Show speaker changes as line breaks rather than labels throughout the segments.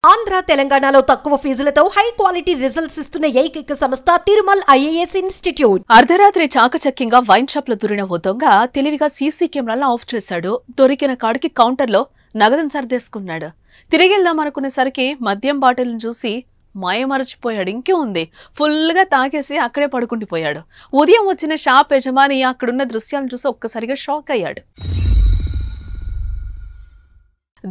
ఆంధ్ర తెలంగాణలో తక్కువ ఫీజులతో high quality results ఇస్తున్న ఏకైక సంస్థ తిరుమల్ ఐఏఎస్ ఇన్స్టిట్యూట్.
అర్ధరాత్రి చాకచక్యంగా వైన్ షాప్ లో దూరిన ఓ దొంగ తెలివిగా సీసీ కెమెరాలను ఆఫ్ చేశాడు. దొరికిన కాడికి కౌంటర్లో నగదును సర్దేసుకున్నాడు. తిరిగిద్దామనుకునేసరికి మద్యం బాటిల్ని చూసి మాయమరచిపోయాడు. ఇంకే ఉంది, ఫుల్గా తాగేసి అక్కడే పడుకుండిపోయాడు. ఉదయం వచ్చిన షాప్ యజమాని అక్కడున్న దృశ్యాలను చూసి ఒక్కసారిగా షాక్ అయ్యాడు.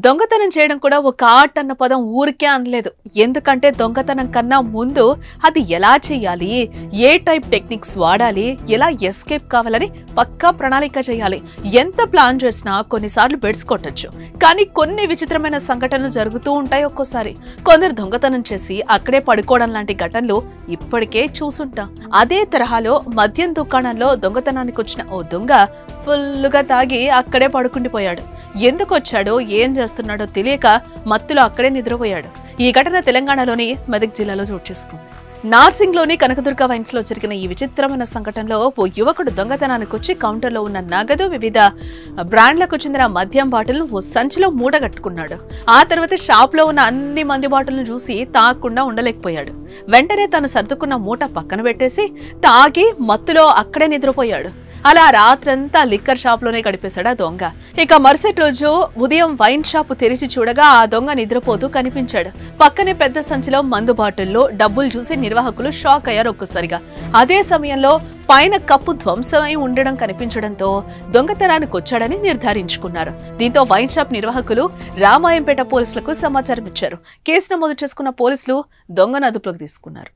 దొంగతనం చేయడం కూడా ఒక ఆర్ట్ అన్న పదం ఊరికే అనలేదు. ఎందుకంటే దొంగతనం కన్నా ముందు అది ఎలా చేయాలి, ఏ టైప్ టెక్నిక్స్ వాడాలి, ఎలా ఎస్కేప్ కావాలని పక్కా ప్రణాళిక చేయాలి. ఎంత ప్లాన్ చేసినా కొన్నిసార్లు బెడ్స్ కొట్టచ్చు. కానీ కొన్ని విచిత్రమైన సంఘటనలు జరుగుతూ ఉంటాయి. ఒక్కోసారి కొందరు దొంగతనం చేసి అక్కడే పడుకోవడం లాంటి ఘటనలు ఇప్పటికే చూసుంటాం. అదే తరహాలో మద్యం దుకాణంలో దొంగతనానికి వచ్చిన ఓ దొంగ ఫుల్గా తాగి అక్కడే పడుకుండిపోయాడు. ఎందుకు వచ్చాడో ఏం చేస్తున్నాడో తెలియక మత్తులో అక్కడే నిద్రపోయాడు. ఈ ఘటన తెలంగాణలోని మెదక్ జిల్లాలో చోటు చేసుకుంది. నార్సింగ్లోని కనకదుర్గ వైన్స్ లో జరిగిన ఈ విచిత్రమైన సంఘటనలో ఓ యువకుడు దొంగతనానికి వచ్చి కౌంటర్లో ఉన్న నగదు, వివిధ బ్రాండ్లకు చెందిన మద్యం బాటిల్ను ఓ సంచిలో మూడగట్టుకున్నాడు. ఆ తర్వాత షాప్ లో ఉన్న అన్ని మందు బాటిల్ను చూసి తాగకుండా ఉండలేకపోయాడు. వెంటనే తను సర్దుకున్న మూట పక్కన పెట్టేసి తాగి మత్తులో అక్కడే నిద్రపోయాడు. అలా రాత్రంతా లిక్కర్ షాప్ లోనే గడిపేశాడు ఆ దొంగ. ఇక మరుసటి రోజు ఉదయం వైన్ షాప్ తెరిచి చూడగా ఆ దొంగ నిద్రపోతూ కనిపించాడు. పక్కనే పెద్ద సంచిలో మందు బాటిల్లో డబ్బులు చూసి నిర్వాహకులు షాక్ అయ్యారు ఒక్కసారిగా. అదే సమయంలో పైన కప్పు ధ్వంసమై ఉండడం కనిపించడంతో దొంగతనానికి వచ్చాడని నిర్ధారించుకున్నారు. దీంతో వైన్ షాప్ నిర్వాహకులు రామాయంపేట పోలీసులకు సమాచారం ఇచ్చారు. కేసు నమోదు చేసుకున్న పోలీసులు దొంగను అదుపులోకి తీసుకున్నారు.